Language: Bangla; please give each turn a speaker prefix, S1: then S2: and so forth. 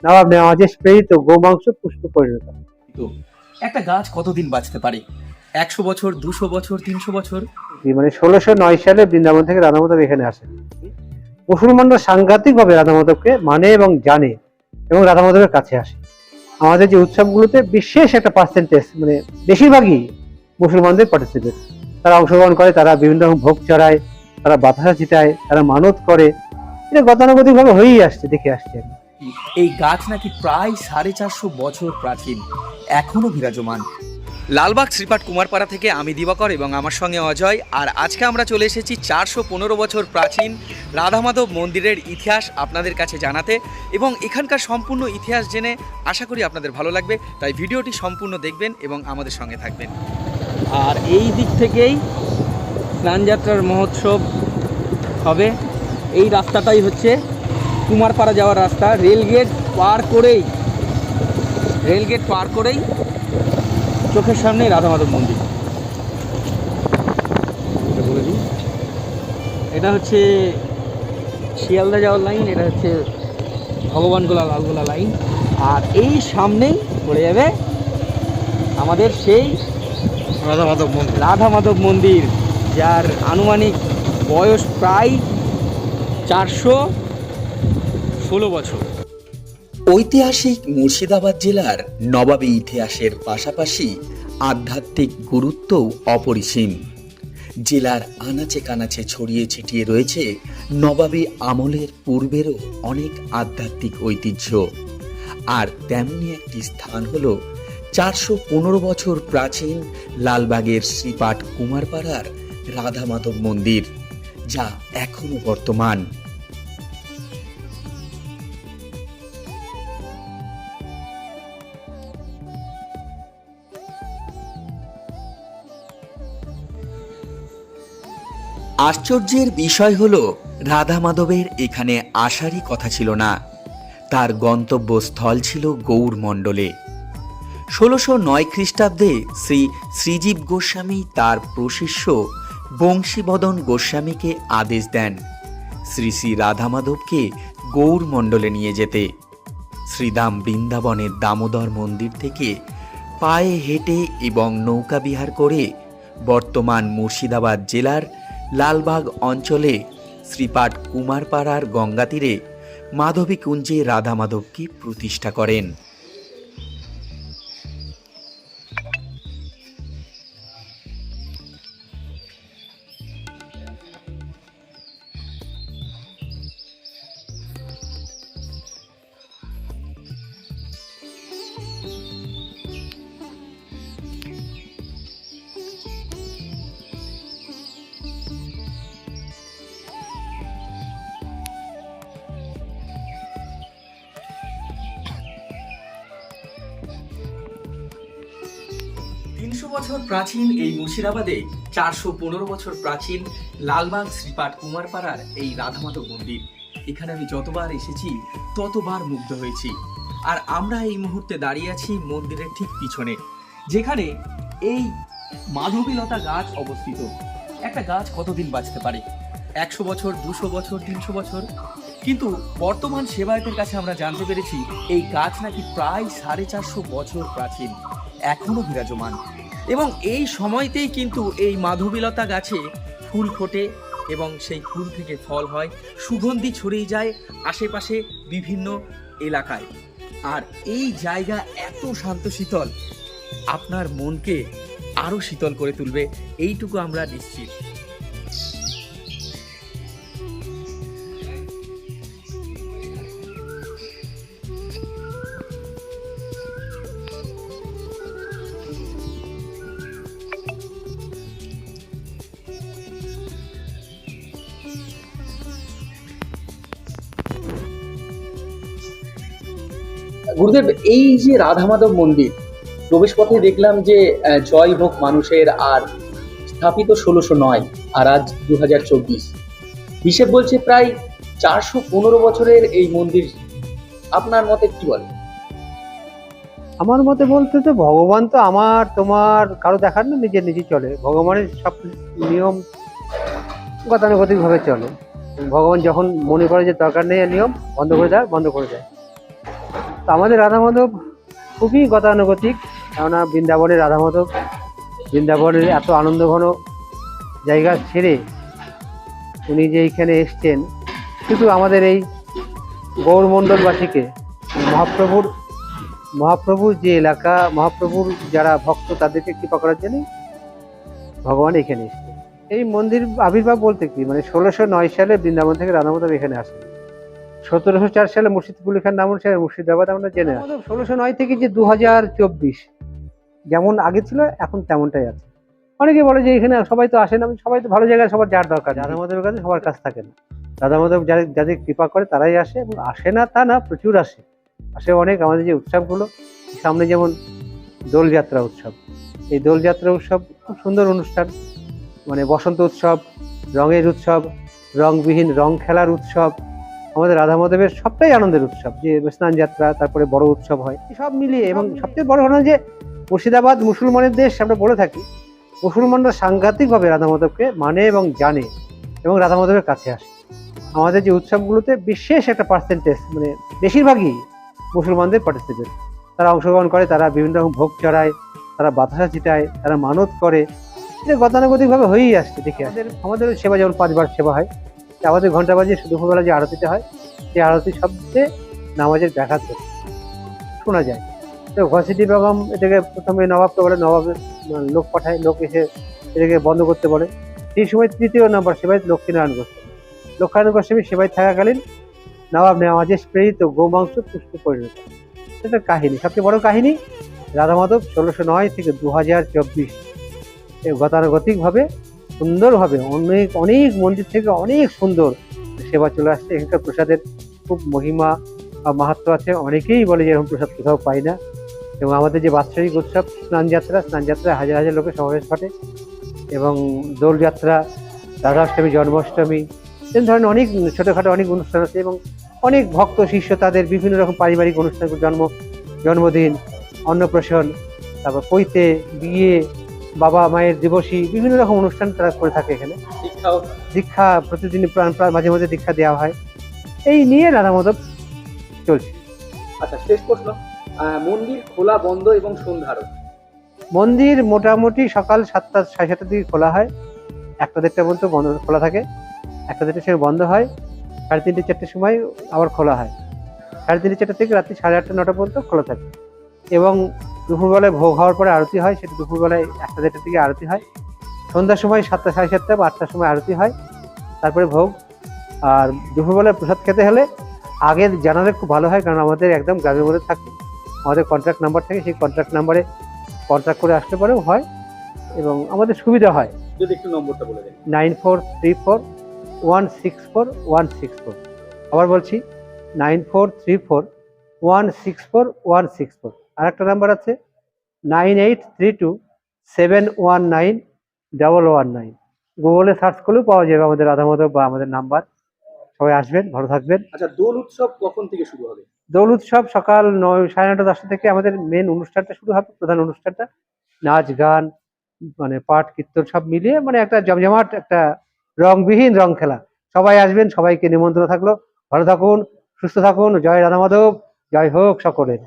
S1: নবাব নেওয়াজের প্রেরিত গোমাংস পুষ্প পরিণত।
S2: তো একটা গাছ কতদিন বাঁচতে পারে? 100 বছর, 200 বছর, 300 বছর?
S1: মানে 1609 সালে বৃন্দাবন থেকে রাধা মাধব এখানে আসেন। মুসলমানরা সাংঘাতিক ভাবে রাধা মাধবকে মানে এবং জানে, এবং রাধা মাধবের কাছে আসে। আমাদের যে উৎসবগুলোতে বিশেষ একটা পার্সেন্টেজ, মানে বেশিরভাগই মুসলমানদের পার্টিসিপেট। তারা অংশগ্রহণ করে, তারা বিভিন্ন রকম ভোগ চড়ায়, তারা বাতাসা ছিটায়, তারা মানত করে। এটা গতানুগতিক ভাবে হয়েই আসছে, দেখে আসছে।
S2: এই গাছ নাকি প্রায় 450 বছর প্রাচীন, এখনো বিরাজমান। লালবাগ শ্রীপাঠ কুমারপাড়া থেকে আমি দিবাকর এবং আমার সঙ্গে অজয়। আর আজকে আমরা চলে এসেছি 415 বছর প্রাচীন রাধা মাধব মন্দিরের ইতিহাস আপনাদের কাছে জানাতে, এবং এখানকার সম্পূর্ণ ইতিহাস জেনে আশা করি আপনাদের ভালো লাগবে। তাই ভিডিওটি সম্পূর্ণ দেখবেন এবং আমাদের সঙ্গে থাকবেন। আর এই দিক থেকেই স্নানযাত্রার মহোৎসব হবে। এই রাস্তাটাই হচ্ছে কুমারপাড়া যাওয়ার রাস্তা। রেলগেট পার করেই চোখের সামনে রাধা মাধব মন্দির। এটা বলে দিই, এটা হচ্ছে শিয়ালদা যাওয়ার লাইন, এটা হচ্ছে ভগবানগোলা লালগোলা লাইন। আর এই সামনেই পড়ে যাবে আমাদের সেই রাধা মাধব মন্দির, যার আনুমানিক বয়স প্রায় 416 বছর। ঐতিহাসিক মুর্শিদাবাদ জেলার নবাবী ইতিহাসের পাশাপাশি আধ্যাত্মিক গুরুত্বও অপরিসীম। জেলার আনাচে কানাচে ছড়িয়ে ছিটিয়ে রয়েছে নবাবী আমলের পূর্বেরও অনেক আধ্যাত্মিক ঐতিহ্য। আর তেমনি একটি স্থান হল 415 বছর প্রাচীন লালবাগের শ্রীপাঠ কুমারপাড়ার রাধা মাধব মন্দির, যা এখনো বর্তমান। আশ্চর্যের বিষয় হলো রাধা মাধবের এখানে আসারই কথা ছিল না, তার গন্তব্যস্থল ছিল গৌড়মণ্ডলে। 1609 খ্রিস্টাব্দে শ্রী শ্রীজীব গোস্বামী তার প্রশিষ্য বংশীবদন গোস্বামীকে আদেশ দেন শ্রী শ্রী রাধা মাধবকে গৌড়মণ্ডলে নিয়ে যেতে। শ্রীধাম বৃন্দাবনের দামোদর মন্দির থেকে পায়ে হেঁটে এবং নৌকা বিহার করে বর্তমান মুর্শিদাবাদ জেলার লালবাগ অঞ্চলে শ্রীপাঠ কুমারপাড়ার গঙ্গা তীরে মাধবী কুঞ্জে রাধা মাধবকে প্রতিষ্ঠা করেন। বছর প্রাচীন এই মুর্শিদাবাদে 415 বছর প্রাচীন লালবাগ শ্রীপাঠ কুমারপাড়ার এই রাধা মাধব মন্দির। এখানে আমি যতবার এসেছি ততবার মুগ্ধ হয়েছি। আর আমরা এই মুহূর্তে দাঁড়িয়ে আছি মন্দিরের ঠিক পিছনে, যেখানে এই মাধবীলতা গাছ অবস্থিত। একটা গাছ কতদিন বাঁচতে পারে? 100 বছর, 200 বছর, 300 বছর? কিন্তু বর্তমান সেবায়েতের কাছে আমরা জানতে পেরেছি এই গাছ নাকি প্রায় 450 বছর প্রাচীন, এখনো বিরাজমান। এবং এই সময়তেই কিন্তু এই মাধবীলতা গাছে ফুল ফোটে এবং সেই ফুল থেকে ফল হয়, সুগন্ধি ছড়িয়ে যায় আশেপাশে বিভিন্ন এলাকায়। আর এই জায়গা এত শান্ত শীতল, আপনার মনকে আরো শীতল করে তুলবে, এইটুকু আমরা নিশ্চিত। গুরুদেব, এই যে রাধা মাধব মন্দির, প্রবেশ পথে দেখলাম যে জয় হোক মানুষের, আর স্থাপিত 1609, আর আজ 2024। হিসেব বলছে প্রায় 415 বছরের এই মন্দির। আপনার মতে কি বলে?
S1: আমার মতে বলতে তো ভগবান তো আমার তোমার কারো দেখার না, নিজে নিজে চলে। ভগবানের সব নিয়ম গতানুগতিক ভাবে চলে। ভগবান যখন মনে করে যে দরকার নেই নিয়ম, বন্ধ করে দেয়, বন্ধ করে দেয়। আমাদের রাধা মাধব খুবই গতানুগতিক, কেননা বৃন্দাবনের রাধা মাধব বৃন্দাবনের এত আনন্দঘন জায়গা ছেড়ে উনি যে এইখানে এসছেন শুধু আমাদের এই গৌরমণ্ডলবাসীকে মহাপ্রভুর যে এলাকা, মহাপ্রভুর যারা ভক্ত তাদেরকে কৃপা করার জন্য ভগবান এখানে এসছে। এই মন্দির আবির্ভাব বলতে কি, মানে 1609 সালে বৃন্দাবন থেকে রাধা মাধব এখানে আসেন। 1704 সালে মুর্শিদকুল খান নাম অনুসারে মুর্শিদাবাদ আমরা জেনে আসি। 1609 থেকে যে 2024 যেমন আগে ছিল এখন তেমনটাই আছে। অনেকে বলে যে এখানে সবাই তো আসে না, সবাই তো ভালো জায়গায় সবার যার দরকার, রাধা মাধবের কাছে সবার কাছ থাকে না। রাধা মাধব যাদের কৃপা করে তারাই আসে, এবং আসে না তা না, প্রচুর আসে অনেক। আমাদের যে উৎসবগুলো সামনে, যেমন দোলযাত্রা উৎসব, এই দোলযাত্রা উৎসব খুব সুন্দর অনুষ্ঠান, মানে বসন্ত উৎসব, রঙের উৎসব, রংবিহীন রং খেলার উৎসব। আমাদের রাধা মাধবের সবটাই আনন্দের উৎসব, যে স্নান যাত্রা, তারপরে বড় উৎসব হয়, সব মিলিয়ে। এবং সবচেয়ে বড় ঘটনা যে মুর্শিদাবাদ মুসলমানের দেশ আমরা বলে থাকি, মুসলমানরা সাংঘাতিকভাবে রাধা মাধবকে মানে এবং জানে এবং রাধা মাধবের কাছে আসে। আমাদের যে উৎসবগুলোতে বিশেষ একটা পার্সেন্টেজ, মানে বেশিরভাগই মুসলমানদের পার্টিসিপেট, তারা অংশগ্রহণ করে, তারা বিভিন্ন রকম ভোগ চড়ায়, তারা বাতাসা ছিটায়, তারা মানত করে। এটা গতানুগতিকভাবে হয়েই আসছে। দেখে আমাদের সেবা যেমন 5 বার সেবা হয়, আমাদের ঘন্টা বাজে দুপুরবেলা যে আরতিটা হয়, সেই আরতি শব্দে নামাজের ব্যাঘাত শোনা যায়। তো ঘসিটি বেগম এটাকে প্রথমে নবাবকে বলে, নবাবের লোক পাঠায়, লোক এসে এটাকে বন্ধ করতে বলে। সেই সময় 3য় নম্বর সেবায় লক্ষ্মীনারায়ণ গোস্বামী, লক্ষ্মীনারায়ণ গোস্বামী সেবায় থাকাকালীন নবাব নামাজে প্রেরিত গোমাংস পুষ্প পরিণত। এটা কাহিনী, সবচেয়ে বড় কাহিনী রাধা মাধব 1609 থেকে 2024 গতানুগতিকভাবে সুন্দরভাবে অনেক মন্দির থেকে অনেক সুন্দর সেবা চলে আসছে। এখানকার প্রসাদের খুব মহিমা বা মাহাত্ম্য আছে, অনেকেই বলে যে এরকম প্রসাদ কোথাও পাই না। এবং আমাদের যে বাৎসরিক উৎসব স্নানযাত্রায় হাজার হাজার লোকের সমাবেশ ঘটে, এবং দোলযাত্রা, রাধাষ্টমী, জন্মাষ্টমী, এই ধরনের অনেক ছোটোখাটো অনেক অনুষ্ঠান আছে। এবং অনেক ভক্ত শিষ্য তাদের বিভিন্ন রকম পারিবারিক অনুষ্ঠান, জন্মদিন, অন্নপ্রাশন, তারপর পৈতে, বিয়ে, বাবা মায়ের দিবসী, বিভিন্ন রকম অনুষ্ঠান তারা করে থাকে এখানে। দীক্ষা প্রতিদিন মাঝে মাঝে দীক্ষা দেওয়া হয়। এই নিয়ে রাধা মাধব চলছে।
S2: আচ্ছা, শেষ প্রশ্ন, মন্দির খোলা বন্ধ এবং সন্ধ্যার?
S1: মন্দির মোটামুটি সকাল 7টা, 7:30 দিকে খোলা হয়, 1টা-1:30 পর্যন্ত বন্ধ খোলা থাকে, 1টা-1:30 সময় বন্ধ হয়, 3:30, 4টের সময় আবার খোলা হয়। 3:30, 4টা থেকে রাত্রি 8:30, 9টা পর্যন্ত খোলা থাকে। এবং দুপুরবেলায় ভোগ হওয়ার পরে আরতি হয়, সেটা দুপুরবেলায় 1টা-1:30 দিকে আরতি হয়। সন্ধ্যার সময় 7টা, 7:30 বা 8টার সময় আরতি হয়, তারপরে ভোগ। আর দুপুরবেলায় প্রসাদ খেতে হলে আগে জানালে খুব ভালো হয়, কারণ আমাদের একদম গ্রামের মধ্যে থাকে, আমাদের কন্ট্যাক্ট নাম্বার থাকে, সেই কন্ট্যাক্ট নাম্বারে কন্ট্যাক্ট করে আসতে পারেও হয়, এবং আমাদের সুবিধা হয়।
S2: যদি একটু নম্বরটা বলে দেন।
S1: 9434164164। আবার বলছি, 9434164164। আর একটা নাম্বার আছে 9832719119। গুগলে সার্চ করলেও পাওয়া যাবে আমাদের রাধা মাধব বা আমাদের নাম্বার। সবাই আসবেন, ভালো থাকবেন।
S2: আচ্ছা, দোল উৎসব কখন থেকে শুরু হবে?
S1: দোল উৎসব সকাল 9, 9:30, 10টা থেকে আমাদের মেন অনুষ্ঠানটা শুরু হবে। প্রধান অনুষ্ঠানটা নাচ গান, মানে পাঠ কীর্তন সব মিলিয়ে, মানে একটা জমজমাট, একটা রংবিহীন রং খেলা। সবাই আসবেন, সবাইকে নিমন্ত্রণ থাকলো। ভালো থাকুন, সুস্থ থাকুন। জয় রাধা মাধব, জয় হোক সকলের।